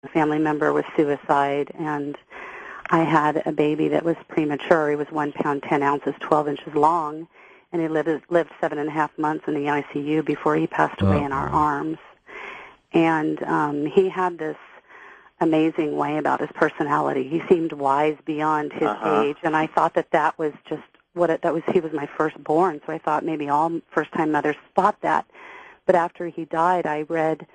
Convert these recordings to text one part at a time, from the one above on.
a family member with suicide, and I had a baby that was premature. He was 1 pound, 10 ounces, 12 inches long, and he lived 7.5 months in the ICU before he passed away in our arms. And he had this amazing way about his personality. He seemed wise beyond his age, and I thought that was just he was my firstborn, so I thought maybe all first-time mothers thought that. But after he died, I read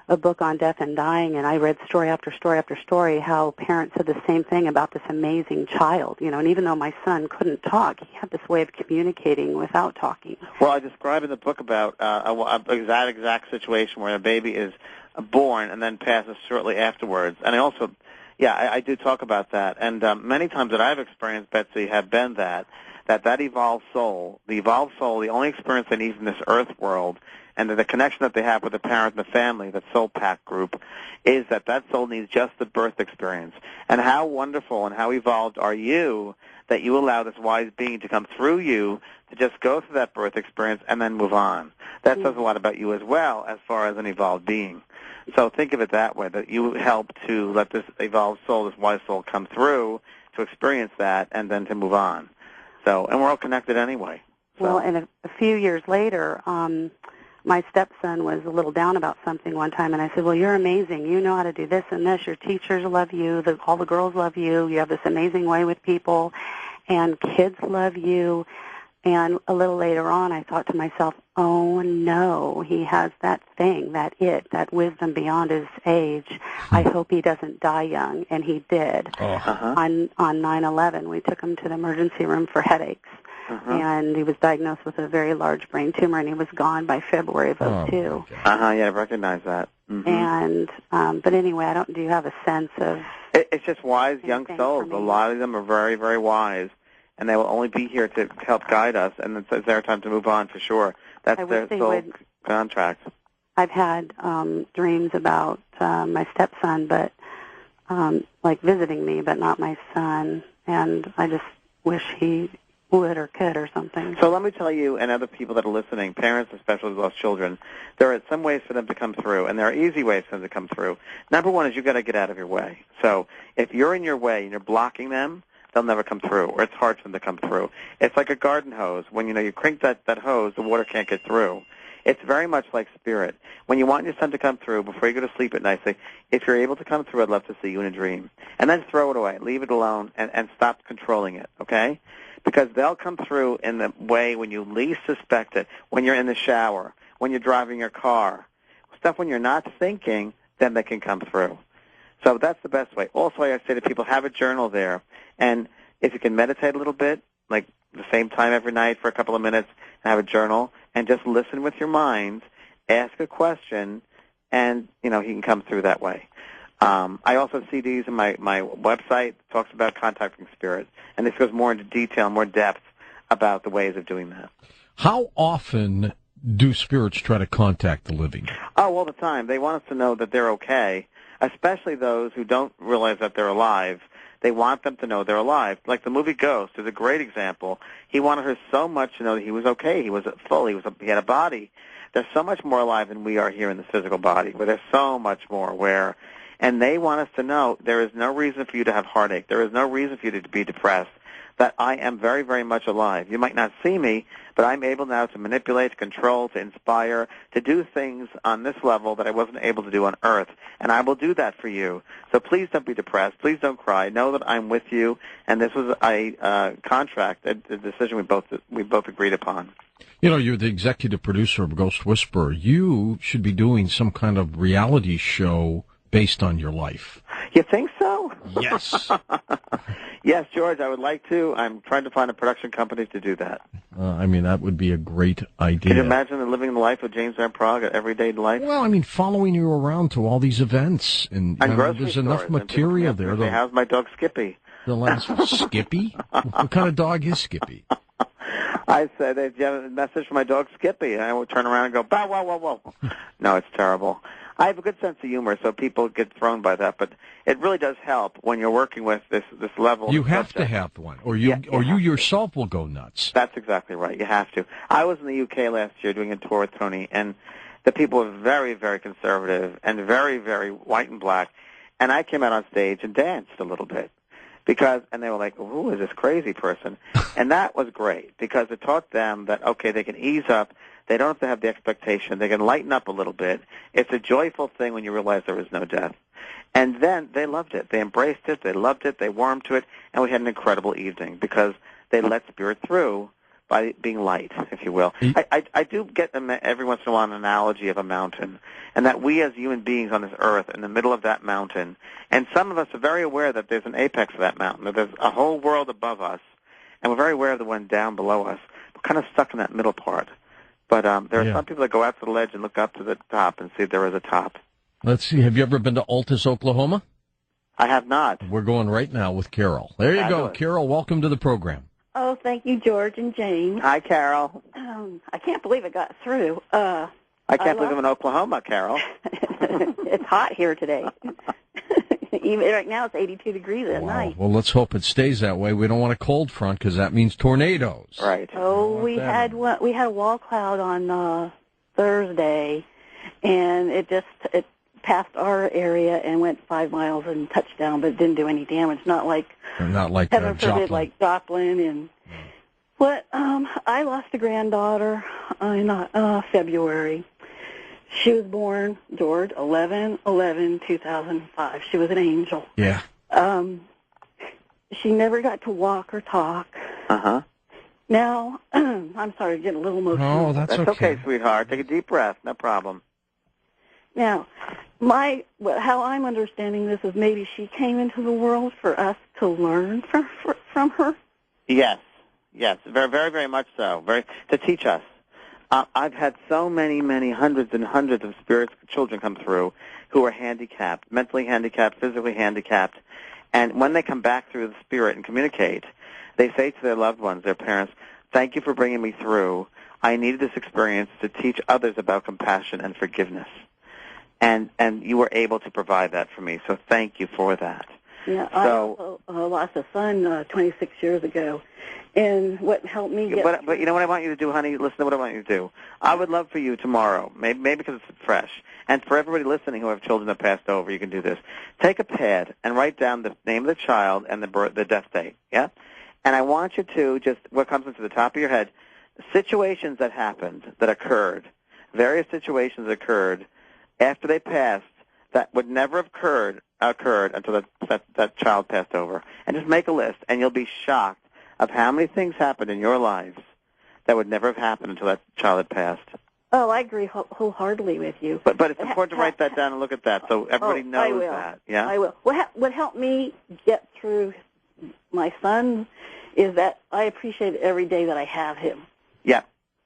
a book on death and dying, and I read story after story after story how parents said the same thing about this amazing child, and even though my son couldn't talk, he had this way of communicating without talking. Well, I describe in the book about that exact situation where a baby is born and then passes shortly afterwards. And I also, I do talk about that. And many times that I've experienced, Betsy, have been that evolved soul, the only experience they need in this earth world, and the connection that they have with the parent and the family, that soul pack group, is that soul needs just the birth experience. And how wonderful and how evolved are you that you allow this wise being to come through you to just go through that birth experience and then move on. That says a lot about you as well as far as an evolved being. So think of it that way, that you help to let this evolved soul, this wise soul, come through to experience that and then to move on. So, and we're all connected anyway. So. Well, and a few years later, my stepson was a little down about something one time, and I said, well, you're amazing. You know how to do this and this. Your teachers love you. All the girls love you. You have this amazing way with people, and kids love you. And a little later on, I thought to myself, oh, no, he has that thing, that wisdom beyond his age. I hope he doesn't die young, and he did. On 9/11, we took him to the emergency room for headaches. And he was diagnosed with a very large brain tumor, and he was gone by February of 2002. Yeah, I recognize that. And but anyway, do you have a sense of? It's just wise young souls. A lot of them are very, very wise, and they will only be here to help guide us. And it's their time to move on for sure. That's their soul contract. I've had dreams about my stepson, but like visiting me, but not my son. And I just wish he would or could or something. So let me tell you, and other people that are listening, parents especially who lost children, there are some ways for them to come through, and there are easy ways for them to come through. Number one is you've got to get out of your way. So if you're in your way and you're blocking them, they'll never come through, or it's hard for them to come through. It's like a garden hose. When you crank that hose, the water can't get through. It's very much like spirit. When you want your son to come through, before you go to sleep at night, say, if you're able to come through, I'd love to see you in a dream. And then throw it away. Leave it alone and stop controlling it, okay? Because they'll come through in the way when you least suspect it, when you're in the shower, when you're driving your car. Stuff when you're not thinking, then they can come through. So that's the best way. Also, I say to people, have a journal there. And if you can meditate a little bit, like the same time every night for a couple of minutes, and have a journal, and just listen with your mind, ask a question, and, he can come through that way. I also have CDs in my website that talks about contacting spirits, and this goes more into detail, more depth about the ways of doing that. How often do spirits try to contact the living? Oh, all the time. They want us to know that they're okay, especially those who don't realize that they're alive. They want them to know they're alive. Like the movie Ghost is a great example. He wanted her so much to know that he was okay. He was full. He had a body. They're so much more alive than we are here in the physical body, where they're so much more aware. And they want us to know there is no reason for you to have heartache. There is no reason for you to be depressed, that I am very, very much alive. You might not see me, but I'm able now to manipulate, to control, to inspire, to do things on this level that I wasn't able to do on Earth. And I will do that for you. So please don't be depressed. Please don't cry. Know that I'm with you. And this was a contract, a decision we both agreed upon. You're the executive producer of Ghost Whisperer. You should be doing some kind of reality show based on your life. You think so? Yes. Yes, George, I would like to. I'm trying to find a production company to do that. That would be a great idea. Can you imagine living the life of James Van Prague, an everyday life? Well, following you around to all these events. And there's enough material there. How's my dog Skippy? The last Skippy? What kind of dog is Skippy? I said, they have a message from my dog Skippy, and I would turn around and go, bow, wow, wow, wow. No, it's terrible. I have a good sense of humor, so people get thrown by that, but it really does help when you're working with this level. You have to have one, or you yourself will go nuts. That's exactly right. You have to. I was in the UK last year doing a tour with Tony, and the people were very, very conservative and very, very white and black. And I came out on stage and danced a little bit. And they were like, who is this crazy person? And that was great because it taught them that, okay, they can ease up. They don't have to have the expectation. They can lighten up a little bit. It's a joyful thing when you realize there is no death. And then they loved it. They embraced it. They loved it. They warmed to it. And we had an incredible evening because they let spirit through by being light, if you will. I do get every once in a while an analogy of a mountain, and that we as human beings on this earth in the middle of that mountain, and some of us are very aware that there's an apex of that mountain, that there's a whole world above us, and we're very aware of the one down below us. We're kind of stuck in that middle part. But there are some people that go out to the ledge and look up to the top and see there is a top. Let's see. Have you ever been to Altus, Oklahoma? I have not. We're going right now with Carol. There you go. Carol, welcome to the program. Oh, thank you, George and Jane. Hi, Carol. I can't believe it got through. I can't believe I'm in Oklahoma, Carol. It's hot here today. Even right now it's 82 degrees at night. Well, let's hope it stays that way. We don't want a cold front because that means tornadoes. Right. Oh, we had a wall cloud on Thursday, and it passed our area and went 5 miles and touched down, but it didn't do any damage. Not like heaven forbid, like Joplin and what. I lost a granddaughter in February. She was born, George, 11/11/2005. She was an angel. Yeah. She never got to walk or talk. Uh-huh. Now, I'm sorry, getting a little emotional. Oh, that's okay, sweetheart. Take a deep breath. No problem. Now, how I'm understanding this is maybe she came into the world for us to learn from her. Yes, very, very, very much so. To teach us. I've had so many hundreds and hundreds of spirits children come through who are handicapped, mentally handicapped, physically handicapped, and when they come back through the spirit and communicate, they say to their loved ones, their parents, "Thank you for bringing me through. I needed this experience to teach others about compassion and forgiveness." And you were able to provide that for me, so thank you for that. Yeah, I also lost a son 26 years ago, and what helped me get But you know what I want you to do, honey? Listen to what I want you to do. I would love for you tomorrow, maybe because it's fresh, and for everybody listening who have children that passed over, you can do this. Take a pad and write down the name of the child and the death date, yeah? And I want you to just, what comes into the top of your head, situations that happened, that occurred, various situations that occurred after they passed that would never have occurred until that child passed over. And just make a list, and you'll be shocked of how many things happened in your lives that would never have happened until that child had passed. Oh, I agree wholeheartedly with you. But it's important to write that down and look at that so everybody knows that. Yeah? I will. What helped me get through my son is that I appreciate every day that I have him. Yeah.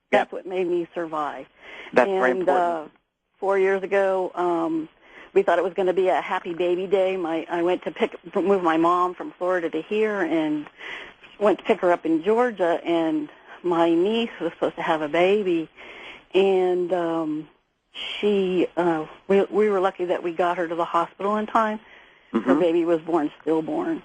That's what made me survive. That's very important. 4 years ago, we thought it was going to be a happy baby day. I went to move my mom from Florida to here, and went to pick her up in Georgia. And my niece was supposed to have a baby, and we were lucky that we got her to the hospital in time. Mm-hmm. Her baby was born stillborn.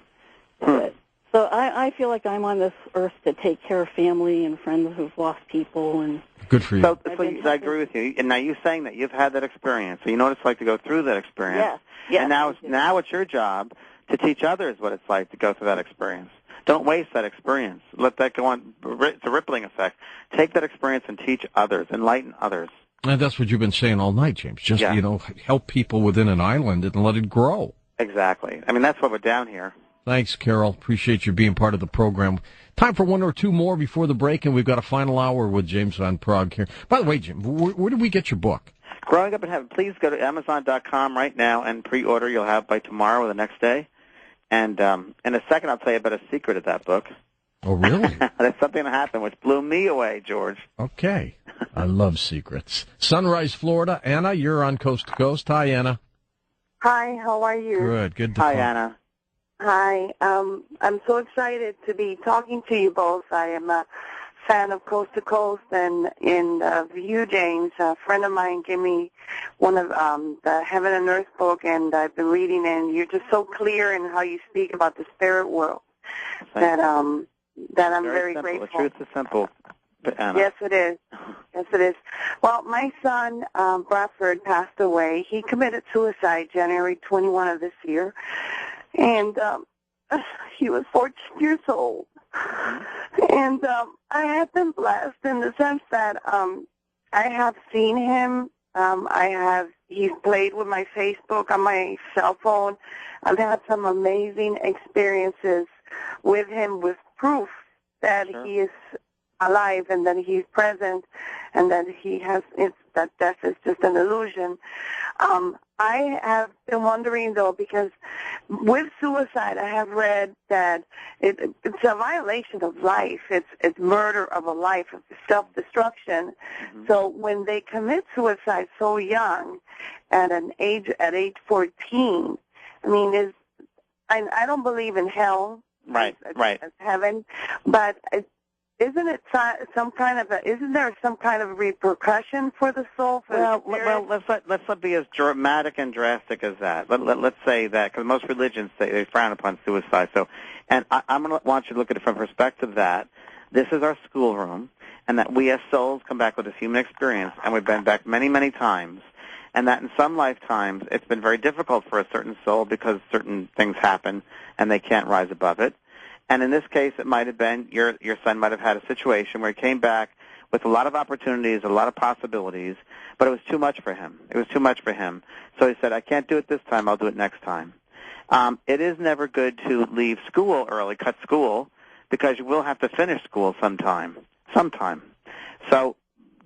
So I feel like I'm on this earth to take care of family and friends who've lost people. And good for you. So I agree with you. And now you're saying that you've had that experience, so you know what it's like to go through that experience. Yes. And now it's your job to teach others what it's like to go through that experience. Don't waste that experience. Let that go on. It's a rippling effect. Take that experience and teach others, enlighten others. And that's what you've been saying all night, James. Just, help people within an island and let it grow. Exactly. I mean, that's why we're down here. Thanks, Carol. Appreciate you being part of the program. Time for one or two more before the break, and we've got a final hour with James Van Prague here. By the way, Jim, where did we get your book? Growing Up in Heaven. Please go to Amazon.com right now and pre-order. You'll have by tomorrow or the next day. And in a second, I'll tell you about a secret of that book. Oh, really? There's something that happened which blew me away, George. Okay. I love secrets. Sunrise, Florida. Anna, you're on Coast to Coast. Hi, Anna. Hi, how are you? Good. Hi, Anna. Hi. I'm so excited to be talking to you both. I am a fan of Coast to Coast, and you, James, a friend of mine gave me one of the Heaven and Earth book, and I've been reading, and you're just so clear in how you speak about the spirit world that I'm very grateful. The truth is simple. Anna? Yes, it is. Yes, it is. Well, my son, Bradford, passed away. He committed suicide January 21 of this year, and he was 14 years old. And I have been blessed in the sense that I have seen him. He's played with my Facebook on my cell phone. I've had some amazing experiences with him, with proof that he is alive and that he's present and that that death is just an illusion. I have been wondering, though, because with suicide, I have read that it's a violation of life. It's murder of a life, of self-destruction. Mm-hmm. So when they commit suicide so young, at age 14, I mean, I don't believe in hell, right, as heaven, but isn't there some kind of repercussion for the soul? Let's not be as dramatic and drastic as that. Let's say that, because most religions they frown upon suicide. So, and I'm going to want you to look at it from the perspective that this is our schoolroom, and that we as souls come back with this human experience, and we've been back many, many times, and that in some lifetimes it's been very difficult for a certain soul because certain things happen and they can't rise above it. And in this case, it might have been your son might have had a situation where he came back with a lot of opportunities, a lot of possibilities, but it was too much for him. It was too much for him. So he said, I can't do it this time. I'll do it next time. It is never good to leave school early, cut school, because you will have to finish school sometime. So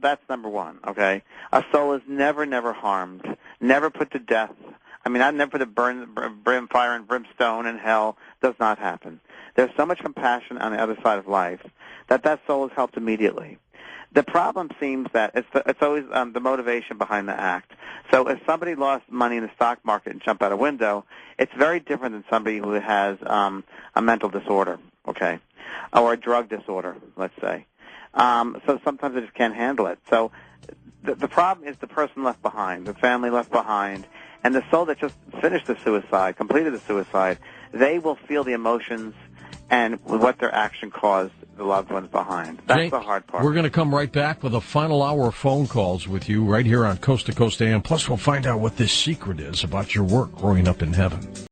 that's number one, okay? A soul is never harmed, never put to death. I mean, I've never put to fire and brimstone and hell. Does not happen. There's so much compassion on the other side of life that soul is helped immediately. The problem seems that it's always the motivation behind the act. So if somebody lost money in the stock market and jumped out a window, it's very different than somebody who has a mental disorder, okay, or a drug disorder, let's say. So sometimes they just can't handle it. So the problem is the person left behind, the family left behind, and the soul that just finished the suicide, completed the suicide, they will feel the emotions and what their action caused the loved ones behind. That's the hard part. We're going to come right back with a final hour of phone calls with you right here on Coast to Coast AM. Plus, we'll find out what this secret is about your work growing up in heaven.